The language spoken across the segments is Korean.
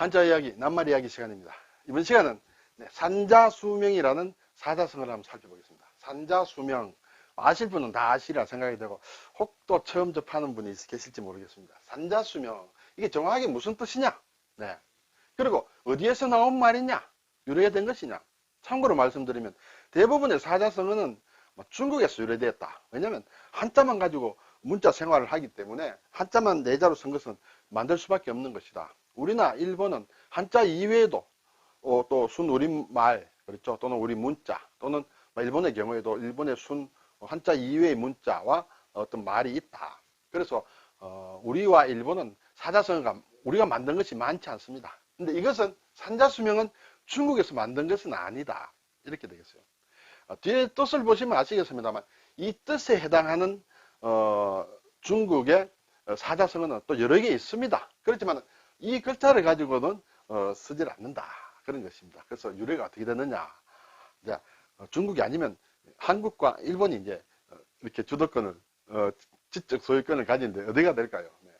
한자 이야기, 낱말 이야기 시간입니다. 이번 시간은 산자수명이라는 사자성어를 한번 살펴보겠습니다. 산자수명, 아실 분은 다 아시리라 생각이 되고 혹 또 처음 접하는 분이 계실지 모르겠습니다. 산자수명, 이게 정확하게 무슨 뜻이냐? 네. 그리고 어디에서 나온 말이냐? 유래가 된 것이냐? 참고로 말씀드리면 대부분의 사자성어는 중국에서 유래되었다. 왜냐하면 한자만 가지고 문자 생활을 하기 때문에 한자만 내자로 쓴 것은 만들 수밖에 없는 것이다. 우리나 일본은 한자 이외에도 또 순우리말, 그렇죠? 또는 우리 문자, 또는 일본의 경우에도 일본의 순 한자 이외의 문자와 어떤 말이 있다. 그래서 우리와 일본은 사자성어가 우리가 만든 것이 많지 않습니다. 근데 이것은 산자수명은 중국에서 만든 것은 아니다. 이렇게 되겠어요. 뒤에 뜻을 보시면 아시겠습니다만 이 뜻에 해당하는 중국의 사자성어는 또 여러 개 있습니다. 그렇지만 이 글자를 가지고는 쓰질 않는다. 그런 것입니다. 그래서 유래가 어떻게 됐느냐. 이제 중국이 아니면 한국과 일본이 이제 이렇게 주도권을 지적 소유권을 가진데 어디가 될까요? 네.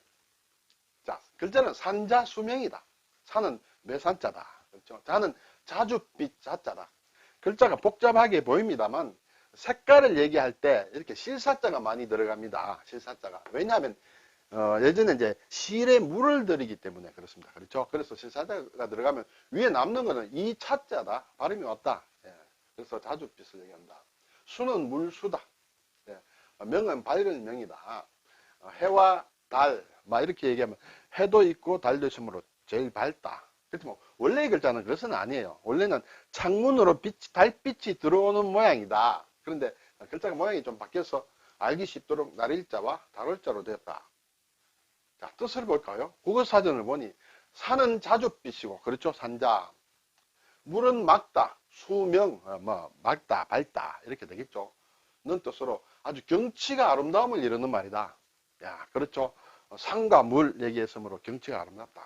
자, 글자는 산자수명이다. 산은 매산자다. 그렇죠? 자는 자줏빛 자자다. 글자가 복잡하게 보입니다만 색깔을 얘기할 때 이렇게 실사자가 많이 들어갑니다. 실사자가. 왜냐하면 예전에 이제 실에 물을 들이기 때문에 그렇습니다. 그렇죠? 그래서 실사자가 들어가면 위에 남는 거는 이 차자다. 발음이 왔다. 예. 그래서 자줏빛을 얘기한다. 수는 물수다. 예. 명은 밝은 명이다. 해와 달, 막 이렇게 얘기하면 해도 있고 달도 있으므로 제일 밝다. 그렇지만 원래의 글자는 그것은 아니에요. 원래는 창문으로 달빛이 들어오는 모양이다. 그런데 글자가 모양이 좀 바뀌어서 알기 쉽도록 날일자와 달월자로 되었다. 자, 뜻을 볼까요? 국어사전을 보니 산은 자줏빛이고, 그렇죠? 산자. 물은 맑다, 수명, 맑다, 밝다 이렇게 되겠죠. 는 뜻으로 아주 경치가 아름다움을 이루는 말이다. 야, 그렇죠? 산과 물 얘기했으므로 경치가 아름답다.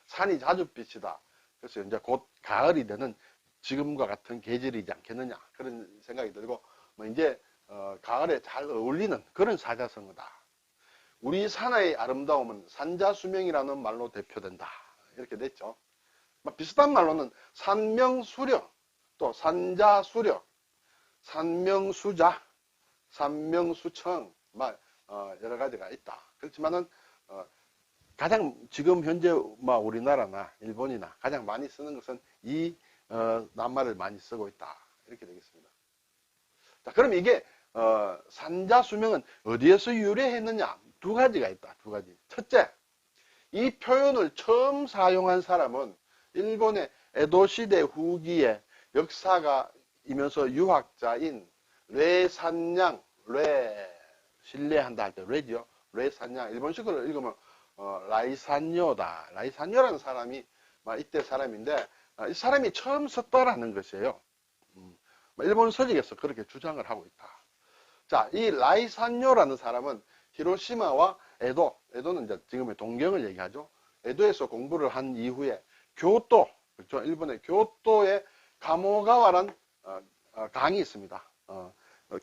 산이 자줏빛이다. 그래서 이제 곧 가을이 되는 지금과 같은 계절이지 않겠느냐 그런 생각이 들고 이제 가을에 잘 어울리는 그런 사자성어다. 우리 산의 아름다움은 산자수명이라는 말로 대표된다. 이렇게 됐죠. 비슷한 말로는 산명수령, 또 산자수령, 산명수자, 산명수청, 여러 가지가 있다. 그렇지만은 가장 지금 현재 우리나라나 일본이나 가장 많이 쓰는 것은 이 낱말을 많이 쓰고 있다. 이렇게 되겠습니다. 자, 그럼 이게 산자수명은 어디에서 유래했느냐? 두 가지가 있다. 두 가지. 첫째, 이 표현을 처음 사용한 사람은 일본의 에도 시대 후기에 역사가이면서 유학자인 뇌산양, 신뢰한다 할 때 뇌죠. 뇌산양. 일본식으로 읽으면 라이산요다. 라이산요라는 사람이 이때 사람인데 이 사람이 처음 썼다라는 것이에요. 일본 서적에서 그렇게 주장을 하고 있다. 자, 이 라이산요라는 사람은 히로시마와 에도는 이제 지금의 동경을 얘기하죠. 에도에서 공부를 한 이후에 교토, 그렇죠? 일본의 교토의 가모가와란 강이 있습니다.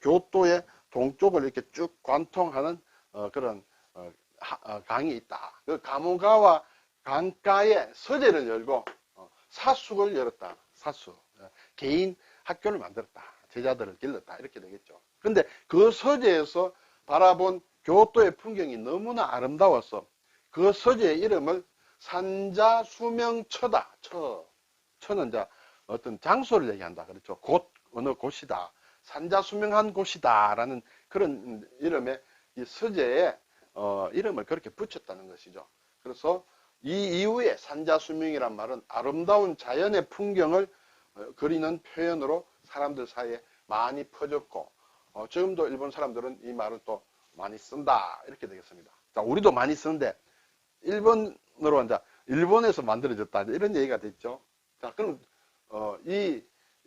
교토의 동쪽을 이렇게 쭉 관통하는 그런 강이 있다. 그 가모가와 강가에 서재를 열고 사숙을 열었다. 사숙. 개인 학교를 만들었다. 제자들을 길렀다. 이렇게 되겠죠. 근데 그 서재에서 바라본 교토의 풍경이 너무나 아름다워서 그 서재의 이름을 산자수명처다. 처는 이제 어떤 장소를 얘기한다. 그렇죠. 어느 곳이다. 산자수명한 곳이다. 라는 그런 이름의 이 서재에 이름을 그렇게 붙였다는 것이죠. 그래서 이 이후에 산자수명이란 말은 아름다운 자연의 풍경을 그리는 표현으로 사람들 사이에 많이 퍼졌고 지금도 일본 사람들은 이 말을 또 많이 쓴다. 이렇게 되겠습니다. 자, 우리도 많이 쓰는데 일본어로 이제 일본에서 만들어졌다. 이런 얘기가 됐죠. 자, 그럼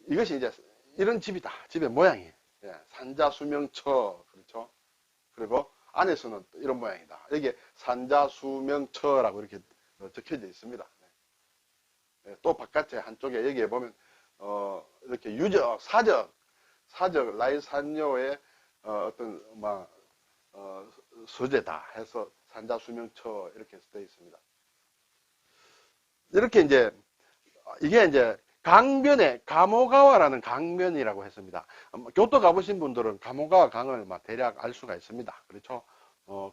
이것이 이제 이런 집이다. 집의 모양이. 예, 산자수명처. 그렇죠. 그리고 안에서는 이런 모양이다. 여기에 산자수명처라고 이렇게 적혀져 있습니다. 네. 또 바깥에 한쪽에 여기에 보면 이렇게 유적, 사적 라이산요의 어떤 서재다 해서 산자수명처 이렇게 되어 있습니다. 이렇게 이제 이게 이제 강변에 가모가와라는 강변이라고 했습니다. 교토 가보신 분들은 가모가와 강을 대략 알 수가 있습니다. 그렇죠?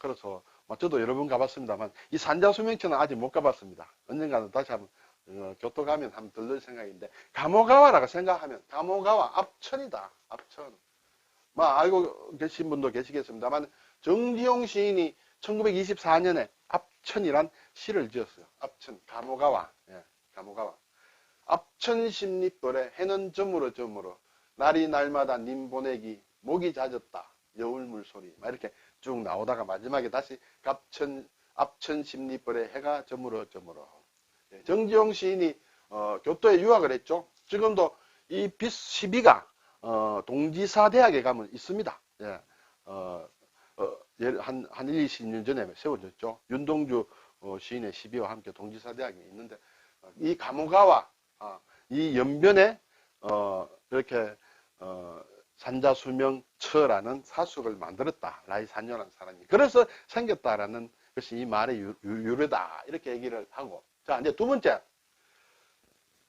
그래서 저도 여러 번 가봤습니다만 이 산자수명천은 아직 못 가봤습니다. 언젠가는 다시 한번 교토 가면 한번 들릴 생각인데 가모가와라고 생각하면 가모가와 앞천이다. 앞천. 알고 계신 분도 계시겠습니다만 정지용 시인이 1924년에 앞천이란 시를 지었어요. 앞천, 가모가와. 예, 가모가와. 앞천 십리벌에 해는 저물어 저물어 날이 날마다 님 보내기 목이 잦았다 여울 물소리 이렇게 쭉 나오다가 마지막에 다시 앞천 십리벌에 해가 저물어 저물어. 예, 정지용 시인이 교토에 유학을 했죠. 지금도 이 시비가 동지사 대학에 가면 있습니다. 예, 한 1, 20년 전에 세워졌죠. 윤동주 시인의 시비와 함께 동지사 대학이 있는데 이 가모가와 이 연변에 이렇게 산자수명처라는 사숙을 만들었다. 라이산요라는 사람이. 그래서 생겼다라는 것이 이 말의 유래다. 이렇게 얘기를 하고. 자, 이제 두 번째.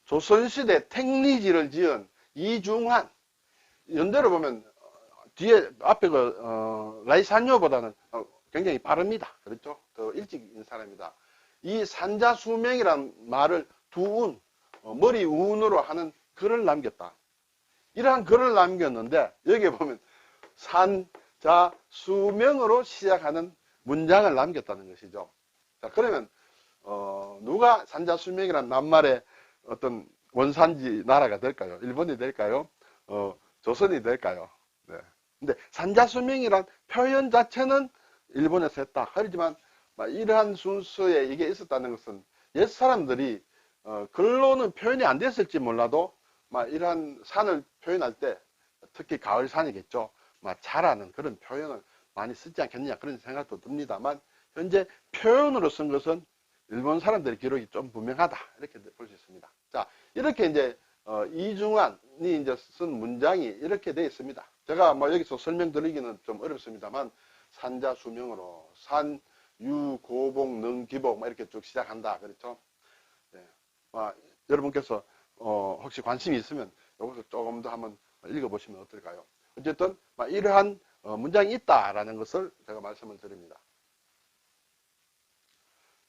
조선시대 택리지를 지은 이중환. 연대로 보면 뒤에 앞에 라이산요보다는 굉장히 빠릅니다. 그렇죠? 더 일찍인 사람이다. 이 산자수명이란 말을 두운 머리 운으로 하는 글을 남겼다. 이러한 글을 남겼는데 여기에 보면 산자수명으로 시작하는 문장을 남겼다는 것이죠. 자, 그러면 누가 산자수명이란 낱말의 어떤 원산지 나라가 될까요? 일본이 될까요? 조선이 될까요? 네. 근데 산자수명이란 표현 자체는 일본에서 했다. 하지만 이러한 순서에 이게 있었다는 것은 옛 사람들이 글로는 표현이 안 됐을지 몰라도 이러한 산을 표현할 때 특히 가을산이겠죠. 자라는 그런 표현을 많이 쓰지 않겠느냐 그런 생각도 듭니다만 현재 표현으로 쓴 것은 일본 사람들의 기록이 좀 분명하다 이렇게 볼 수 있습니다. 자, 이렇게 이제 이중환이 이제 쓴 문장이 이렇게 되어 있습니다. 제가 여기서 설명드리기는 좀 어렵습니다만 산자수명으로 산, 유, 고봉, 능, 기복 이렇게 쭉 시작한다. 그렇죠? 네. 여러분께서 혹시 관심이 있으면 이것을 조금 더 한번 읽어보시면 어떨까요? 어쨌든 이러한 문장이 있다라는 것을 제가 말씀을 드립니다.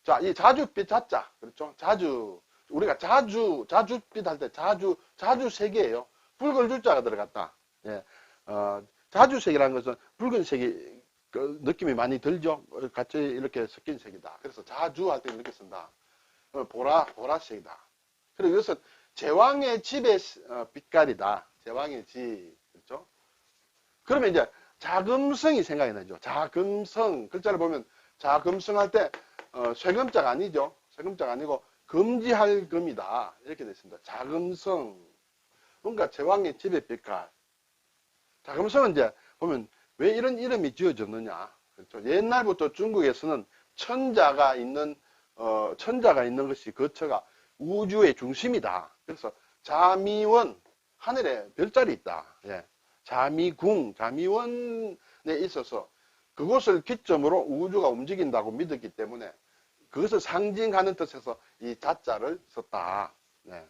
자, 이 자줏빛 자자, 그렇죠? 자주, 우리가 자줏빛 할 때 자주색이에요. 붉은 주자가 들어갔다. 예. 자주색이라는 것은 붉은색이 느낌이 많이 들죠? 같이 이렇게 섞인 색이다. 그래서 자주 할 때 이렇게 쓴다. 보라색이다. 그리고 이것은 제왕의 집의 빛깔이다. 제왕의 집. 그렇죠? 그러면 이제 자금성이 생각이 나죠. 자금성. 글자를 보면 자금성 할 때 쇠금자가 아니죠. 쇠금자가 아니고 금지할 금이다. 이렇게 되어 있습니다. 자금성. 뭔가 제왕의 집의 빛깔. 자금성은 이제 보면 왜 이런 이름이 지어졌느냐. 그렇죠? 옛날부터 중국에서는 천자가 있는 것이 거처가 우주의 중심이다. 그래서 자미원, 하늘에 별자리 있다. 예. 자미원에 있어서 그곳을 기점으로 우주가 움직인다고 믿었기 때문에 그것을 상징하는 뜻에서 이 자자를 썼다. 네.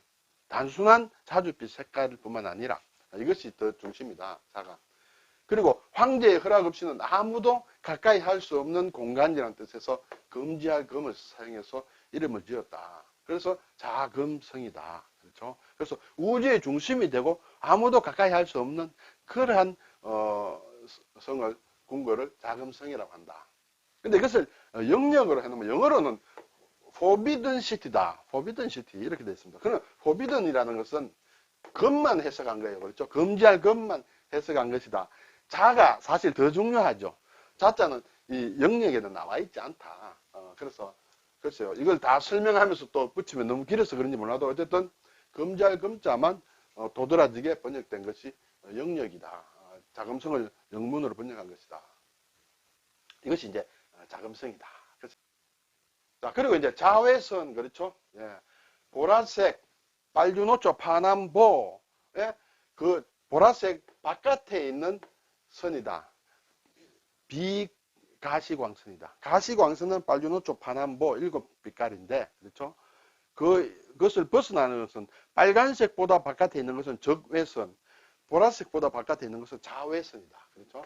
단순한 자줏빛 색깔뿐만 아니라 이것이 더 중심이다. 자가. 그리고 황제의 허락 없이는 아무도 가까이 할 수 없는 공간이라는 뜻에서 금지할 금을 사용해서 이름을 지었다. 그래서 자금성이다. 그렇죠? 그래서 우주의 중심이 되고 아무도 가까이 할 수 없는 그러한 성을 궁궐을 자금성이라고 한다. 근데 이것을 영역으로 해놓으면 영어로는 forbidden city다. forbidden city 이렇게 되어 있습니다. 그럼 forbidden이라는 것은 금만 해석한 거예요. 그렇죠? 금지할 금만 해석한 것이다. 자가 사실 더 중요하죠. 자자는 이 영역에는 나와 있지 않다. 그래서 글쎄요. 이걸 다 설명하면서 또 붙이면 너무 길어서 그런지 몰라도 어쨌든 금지할 금자만 도드라지게 번역된 것이 영역이다. 자금성을 영문으로 번역한 것이다. 이것이 이제 자금성이다. 자, 그리고 이제 자외선, 그렇죠? 예. 보라색, 빨주노초, 파남보, 예? 그 보라색 바깥에 있는 선이다. 비가시광선이다. 가시광선은 빨주노초, 파남보 7빛깔인데, 그렇죠? 그것을 벗어나는 것은 빨간색보다 바깥에 있는 것은 적외선, 보라색보다 바깥에 있는 것은 자외선이다. 그렇죠?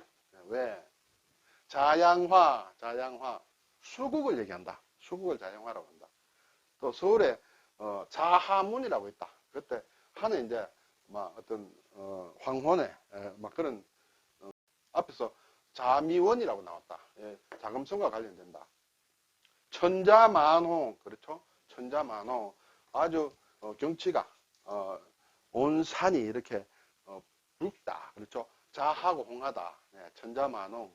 왜? 자양화, 수국을 얘기한다. 수국을 자양화라고 한다. 또 서울에 자하문이라고 있다. 그때 하는 이제 막 어떤 황혼에 막 그런 앞에서 자미원이라고 나왔다. 예, 자금성과 관련된다. 천자만호, 그렇죠? 천자만호. 아주 경치가 온 산이 이렇게 붉다. 그렇죠? 자하고 홍하다. 네, 천자만호.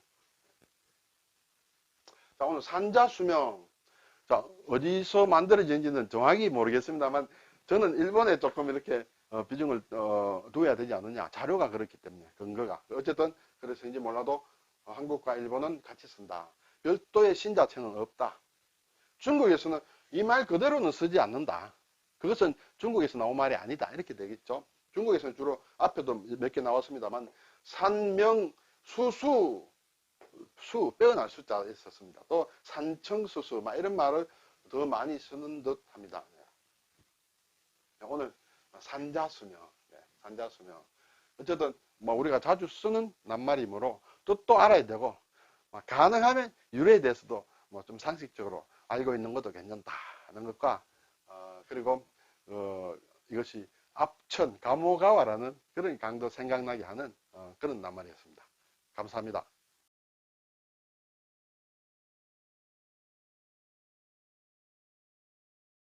자, 오늘 산자수명. 자, 어디서 만들어진지는 정확히 모르겠습니다만 저는 일본에 조금 이렇게 비중을 두어야 되지 않느냐. 자료가 그렇기 때문에 근거가. 어쨌든 그래서인지 몰라도 한국과 일본은 같이 쓴다. 별도의 신자체는 없다. 중국에서는 이 말 그대로는 쓰지 않는다. 그것은 중국에서 나온 말이 아니다. 이렇게 되겠죠. 중국에서는 주로 앞에도 몇 개 나왔습니다만 산명, 수수, 수, 빼어날 숫자가 있었습니다. 또 산청수수, 막 이런 말을 더 많이 쓰는 듯 합니다. 오늘 산자수명, 산자수명. 어쨌든 뭐 우리가 자주 쓰는 낱말이므로 뜻도 알아야 되고 가능하면 유래에 대해서도 뭐 좀 상식적으로 알고 있는 것도 괜찮다는 것과 그리고 이것이 앞천 가모가와라는 그런 강도 생각나게 하는 그런 낱말이었습니다. 감사합니다.